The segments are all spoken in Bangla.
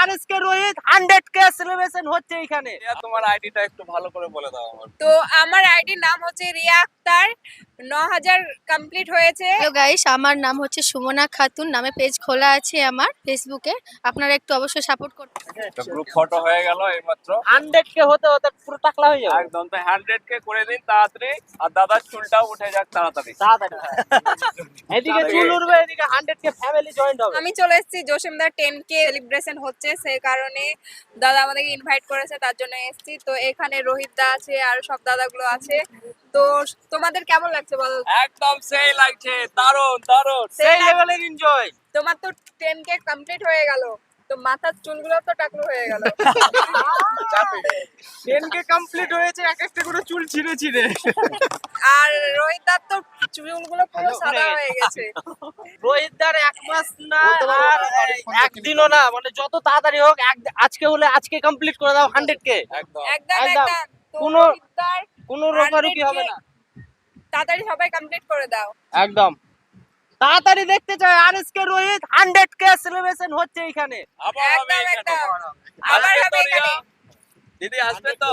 আরএসকে রোহিত 100k সেলিব্রেশন হচ্ছে এখানে। তোমার আইডিটা একটু ভালো করে বলে দাও আমার। তো আমার আইডির নাম হচ্ছে রিয়া আক্তার, 9000 কমপ্লিট হয়েছে। হ্যালো গাইস, আমার নাম হচ্ছে সুমনা খাতুন, নামে পেজ খোলা আছে আমার ফেসবুকে, আপনারা একটু অবশ্যই সাপোর্ট করবেন। তো গ্রুপ ফটো হয়ে গেল এইমাত্র। 100k হতে হতে পুরো টাকলা হয়ে যাবে একদম, তো 100k করে দিন তাড়াতাড়ি, আর দাদার চুলটাও উঠে যাক তাড়াতাড়ি। এদিকে চুল উঠবে, এদিকে 100k ফ্যামিলি জয়েন্ট হবে। আমি চলে এসেছি জসিমদার 10k সেলিব্রেশন হচ্ছে, সেই কারণে দাদা আমাদেরকে ইনভাইট করেছে, তার জন্য এসেছি। তো এখানে রোহিত দা আছে আর সব দাদাগুলো আছে। তো তোমাদের কেমন লাগছে বলো? একদম সেই লাগছে, দারুণ দারুণ। সেই লেভেলের এনজয়। তোমার তো 10k কমপ্লিট হয়ে গেল, তো মাথার চুলগুলো তো টাকলু হয়ে গেল। 10k কমপ্লিট হয়েছে, এক একটা করে চুল ছিঁড়ে ছিঁড়ে। আর রোহিত দার তো চুলগুলো পুরো সাদা হয়ে গেছে। রোহিত দার এক মাস না আর একদিনও না, মানে যত তাড়াতাড়ি হোক, আজকে হলে আজকে কমপ্লিট করে দাও 100k। একদম একদম একদম। একদম। তো কোনো- রোহিত দার কোনো রোকারুকি হবে না। তাড়াতাড়ি সবাই কমপ্লিট করে দাও। একদম তাড়াতাড়ি দেখতে চাই আরএসকে রোহিত 100k সেলিব্রেশন হচ্ছে এখানে। আবার হবে একদম এখানে। একদম। আবার আসবে হবে তো রিয়া? এখানে। দিদি আসবে তো?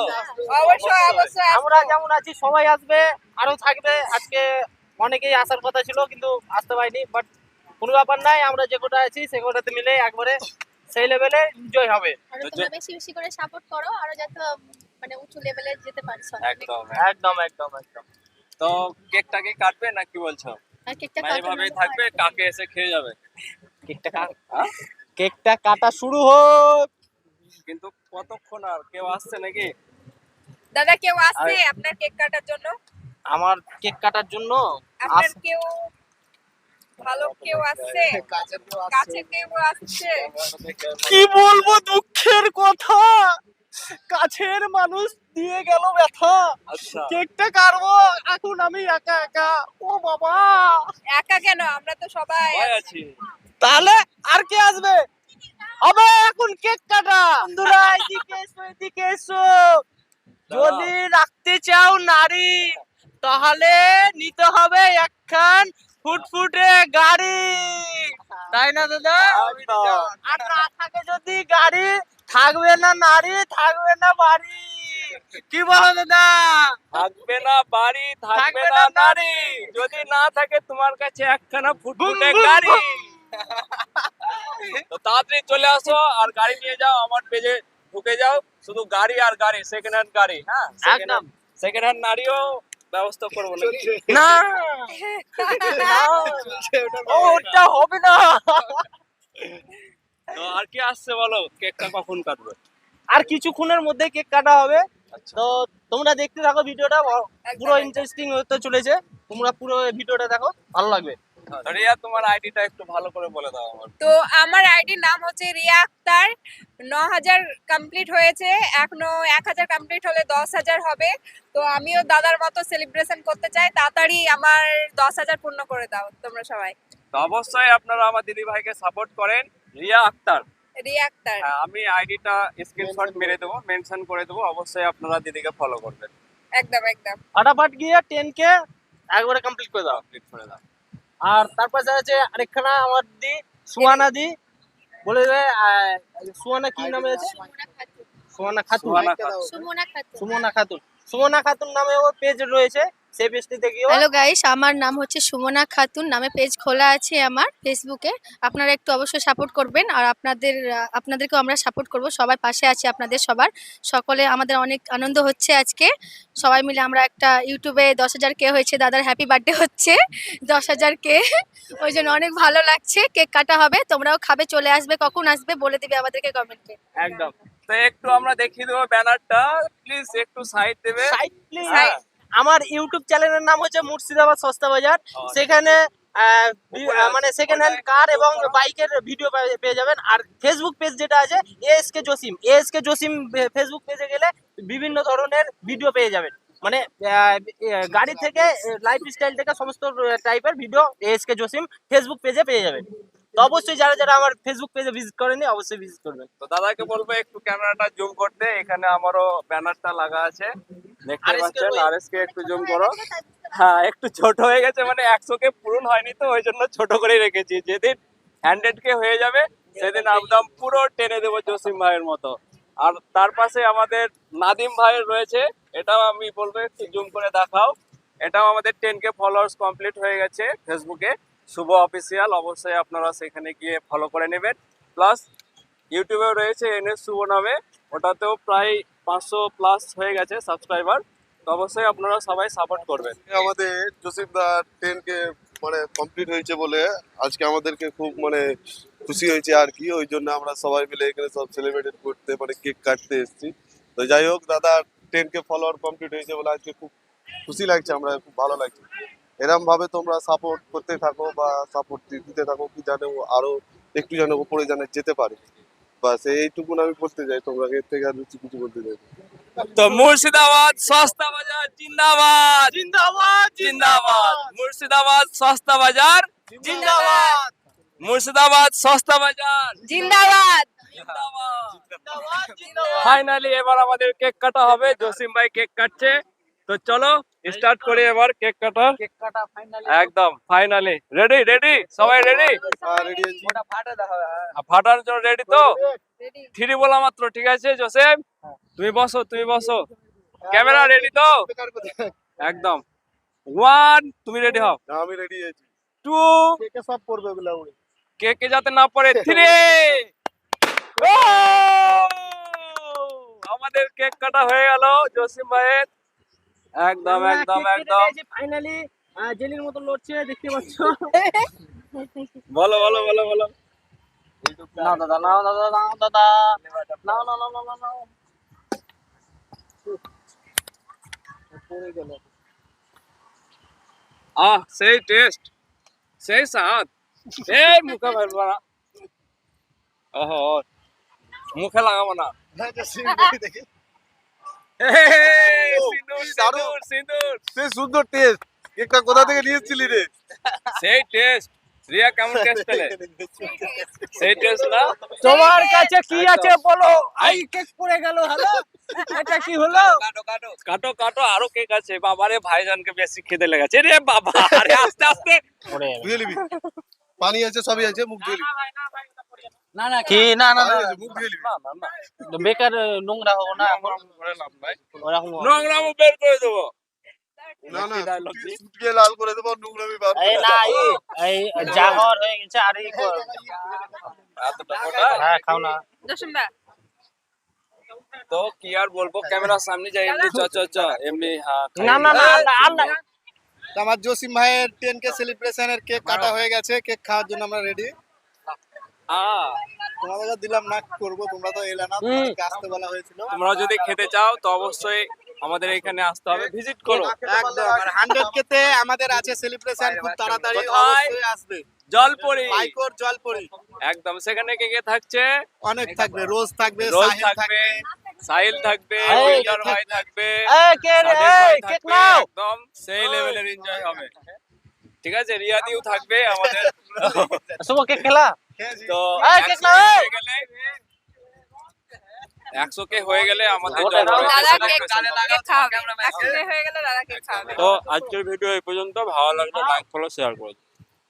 অবশ্যই অবশ্যই আমরা যেমন আছি সবাই আসবে, আরো থাকবে। আজকে অনেকেই আসার কথা ছিল কিন্তু আসতে পারিনি, বাট কোনো ব্যাপার নাই, আমরা যে কোটা আছি সে কোটাতে মিলে একবারে সেই লেভেলে এনজয় হবে। আর তোমরা বেশি বেশি করে সাপোর্ট করো, আর যাতে মানে উঁচু লেভেলে যেতে পারছো। একদম একদম একদম একদম। তো কেকটাকে কাটবে না কি বলছো? আর কেকটা না এইভাবেই থাকবে, কাকে এসে খেয়ে যাবে? কেকটা কাটা শুরু হোক। কিন্তু কতক্ষণ, আর কেউ আসছে নাকি? দাদা কেউ আসছে আপনার কেক কাটার জন্য? আমার কেক কাটার জন্য আপনার কেউ ভালো কেউ আসছে? কাছে কেউ আসছে? কি বলবো, দুঃখের কথা, কাছের মানুষ দিয়ে গেল ব্যথা। আচ্ছা, কেকটা কাটবো এখন আমি একা একা, ও বাবা। একা কেন, আমরা তো সবাই ভয় আছি। আছি। তাহলে আর কে আসবে? হবে এখন কেক কাটা। বন্ধুরা এদিকে এসো, এদিকে এসো। যদি রাখতে চাও নারী, তাহলে নিতে হবে একখান ফুটফুটে গাড়ি, তাই না দাদা? আর না থাকে যদি গাড়ি, থাকবে না নারী, থাকবে না বাড়ি। কি বলো দাদা? থাকবে না বাড়ি, থাকবে না নারী, যদি না থাকে তোমার কাছে একখানা ফুটফুটে বুম, বুম, গাড়ি। তো তাড়াতাড়ি চলে আসো আর গাড়ি নিয়ে যাও, আমার পেজে ঢুকে যাও। শুধু গাড়ি আর গাড়ি, সেকেন্ড হ্যান্ড গাড়ি। হ্যাঁ, একদম। সেকেন্ড হ্যান্ড নারীও ব্যবস্থা করবো নাকি? না, ওটা হবে না। তো আর কি আসছে বলো, কেকটা কখন কাটবে? আর কিছুক্ষণের মধ্যে কেক কাটা হবে। আচ্ছা, তো তোমরা দেখতে থাকো ভিডিওটা, পুরো একদম। ইন্টারেস্টিং হতে চলেছে। তোমরা পুরো ভিডিওটা দেখো, ভালো লাগবে। রিয়া তোমার আইডিটা একটু ভালো করে বলে দাও আমার। তো আমার আইডির নাম হচ্ছে রিয়া আক্তার, 9000 কমপ্লিট হয়েছে, এখনো 1000 কমপ্লিট হলে 10000 হবে। তো আমিও দাদার মতো সেলিব্রেশন করতে চাই, তাড়াতাড়ি আমার 10000 পূর্ণ করে দাও তোমরা সবাই। তো অবশ্যই আপনারা আমার দিদি ভাইকে সাপোর্ট করেন, রিয়া আক্তার। রিয়া আক্তার। হ্যাঁ, আমি আইডিটা স্ক্রিনশট মেরে দেবো, মেনশন করে দেবো, অবশ্যই আপনারা দিদিকে ফলো করবেন। একদম একদম। ফাটাফাট গিয়ে 10k একবারে কমপ্লিট করে দাও। কমপ্লিট করে দাও। আর তারপর আছে আরেকখানা আমার দি, সুয়ানা দি, বলে দেবে। সুয়ানা কি নামে আছে? সুয়ানা খাতুন। সুহানা খাতুন। সুমনা খাতুন। সুমনা খাতুন। সুমনা খাতুন নামে ওর পেজ রয়েছে, সেই পেজটিতে গিয়ে হ্যালো গাইস, আমার নাম হচ্ছে সুমনা খাতুন, নামে পেজ খোলা আছে আমার ফেসবুকে, আপনারা একটু অবশ্যই সাপোর্ট করবেন। আর আপনাদেরকেও আমরা সাপোর্ট করব, সবাই পাশে আছি আপনাদের সবার। সকলে আমাদের অনেক আনন্দ হচ্ছে আজকে, সবাই মিলে আমরা একটা ইউটিউবে 10,000k হয়েছে, দাদার হ্যাপি বার্থডে হচ্ছে 10,000k, ওই জন্য অনেক ভালো লাগছে। কেক কাটা হবে, তোমরাও খাবে, চলে আসবে, কখন আসবে বলে দিবে আমাদেরকে কমেন্টে। একদম। তো একটু আমরা দেখিয়ে দেবো ব্যানারটা, প্লিজ একটু সাইড দেবে। Side please. হ্যাঁ। আমার ইউটিউব চ্যানেলের নাম হচ্ছে মুর্শিদাবাদ সস্তা বাজার। সেখানে মানে সেকেন্ড হ্যান্ড কার এবং বাইকের ভিডিও পেয়ে যাবেন। আর ফেসবুক পেজ যেটা আছে ASK Jasim, ASK Jasim Facebook পেজে গেলে বিভিন্ন ধরনের ভিডিও পেয়ে যাবেন। মানে গাড়ি থেকে লাইফস্টাইল থেকে সমস্ত টাইপের ভিডিও এএসকে জসিম ফেসবুক পেজে পেয়ে যাবেন। তো অবশ্যই যারা যারা আমার ফেসবুক পেজে ভিজিট করেনি অবশ্যই ভিজিট করবেন। তো দাদাকে বলবো একটু ক্যামেরাটা জুম করতে, এখানে আমারও ব্যানারটা লাগা আছে, দেখতে RSK পাচ্ছেন। রয়েছে। আরএসকে একটু জুম করো। হ্যাঁ, একটু ছোট হয়ে গেছে, মানে 100k পূরণ হয়নি তো ওই জন্য ছোট করে রেখেছি। যেদিন 100k হয়ে যাবে সেদিন একদম পুরো টেনে দেবো জসিম ভাইয়ের মতো। আর তার পাশে আমাদের নাদিম ভাই রয়েছে, এটাও আমি বলবো একটু জুম করে দেখাও। এটাও আমাদের 10K ফলোয়ার্স কমপ্লিট হয়ে গেছে ফেসবুকে, শুভ অফিসিয়াল। অবশ্যই আপনারা সেখানে গিয়ে ফলো করে নেবেন। প্লাস ইউটিউবেও রয়েছে NS শুভ নামে, ওটাতেও প্রায় 500+ হয়ে গেছে সাবস্ক্রাইবার। তো অবশ্যই আপনারা সবাই সাপোর্ট করবেন। আমাদের জসিম দা 10K মানে কমপ্লিট হয়েছে বলে আজকে আমাদেরকে খুব মানে খুশি হয়েছে আর কি। ওই জন্য আমরা সবাই মিলে এখানে সব সেলিব্রেট করতে মানে কেক কাটতে এসেছি। তো যাই হোক, দাদা 10K ফলোয়ার কমপ্লিট হয়েছে বলে আজকে খুব খুশি লাগছে, আমরা খুব ভালো লাগছে। এরকম ভাবে তোমরা সাপোর্ট করতে থাকো বা সাপোর্ট দিতে থাকো, কি জানো আরো একটু যেন উপরে জানে যেতে পারে। বাস এইটুকুন আমি বলতে চাই, তোমরা এর থেকে আর বেশি কিছু বলতে চাই না। তো মুর্শিদাবাদ সস্তা বাজার জিন্দাবাদ, জিন্দাবাদ জিন্দাবাদ। মুর্শিদাবাদ সস্তা বাজার জিন্দাবাদ মুর্শিদাবাদ সস্তা বাজার জিন্দাবাদ। জিন্দাবাদ। জিন্দাবাদ জিন্দাবাদ। ফাইনালি এবার আমাদের কেক কাটা হবে, জসিম ভাই কেক কাটছে। তো চলো স্টার্ট করি এবার কেক কাটা। কেক কাটা ফাইনালি একদম ফাইনালি রেডি, রেডি সবাই রেডি? রেডি আছি। ওটা ফাটা দেখাবে। ফাটার জন্য রেডি তো? Ready? 3 বলা মাত্র, ঠিক আছে জসেম তুমি বসো, তুমি বসো। ক্যামেরা রেডি তো? একদম 1 তুমি রেডি হও, না, আমি রেডি আছি। 2 কে সব করবে ওগুলা উড়ে। কে যাতে না পড়ে, 3 আমাদের কেক কাটা হয়ে গেল জসিম ভাইয়ের। একদম একদম একদম। ফাইনালি জেলির মতো লড়ছে, দেখতে পাচ্ছ। বলো বলো বলো বলো। নাও দাদা, নাও দাদা, নাও দাদা, নাও নাও নাও নাও নাও। পড়ে গেল। সেই টেস্ট, সেই স্বাদ। এই মুখে ফেলবো না, ওহো মুখে লাগাবো না। এই, সিঁদুর সিঁদুর সিঁদুর। সে সুন্দর টেস্ট। কেকটা কোথা থেকে নিয়ে এসেছিলি রে? সেই টেস্ট। রিয়া কেমন টেস্ট পেলে? সেই টেস্ট না? তোমার কাছে কি একদম। আছে বলো? আই কেক পড়ে গেল। হ্যালো, এটা কি হলো? কাটো কাটো, আরো কেক আছে। বাবারে ভাইজানকে বেশি খেতে লেগেছে রে বাবা। আরে আস্তে আস্তে। ধুয়ে নিবি। পানি আছে, সবই আছে, মুখ ধুয়ে নিবি। না না কি, না না না, পানি আছে, মুখ ধুয়ে নিবি। বেকার নোংরা হবো না এখন। ওরকম নোংরা মুখ বের করে দেবো। না না, dialogue কি? সুটকে লাল করে দেবো, নোংরামি বার করে এই না, এই জাগর হয়ে গেছে। আর এই এতটা মোটা? হ্যাঁ, খাও না। জসিম দা তো কি আর বলবো, ক্যামেরার সামনে যাই এমনি চ চ চ এমনি। হ্যাঁ না না না, আল্লাহ আল্লাহ। আমার জসিম ভাইয়ের 10K সেলিব্রেশনের কেক কাটা হয়ে গেছে। কেক খাওয়ার জন্য আমরা রেডি। তোমাদেরকে দিলাম না, করবো, তোমরা তো এলে না, তোমাদেরকে আসতে বলা হয়েছিল। তোমরা যদি খেতে চাও তো অবশ্যই আমাদের এখানে আসতে হবে, ভিজিট করো। একদম। আর 100K তে আমাদের আছে সেলিব্রেশন, খুব তাড়াতাড়ি কোথায়? অবশ্যই আসবে। জলপরি, বাইকর জলপরি একদম সেখানে কে কে থাকছে? অনেক থাকবে, রোজ থাকবে, রোজ সাহিল থাকবে, সাহিল থাকবে, এই, উইন্টার ভাই থাকবে, এই কে রে, সাদেক ভাই এই কেক থাকবে। নাও। একদম সেই লেভেলের এনজয় হবে, ঠিক আছে? রিয়াদিও থাকবে আমাদের। শুভ কেক খেলা। তো এই, 100 কেক নাও, এই। হয়ে গেলে 100K হয়ে গেলে আমাদের ওটা নাও। জলপরিতে দাদা কেক celebration হবে। কেক খাওয়াবে। একসাথে হয়ে গেলে দাদা কেক খাওয়াবে। তো আজকের ভিডিও এই পর্যন্ত। ভালো লাগলে লাইক ফলো শেয়ার করুন।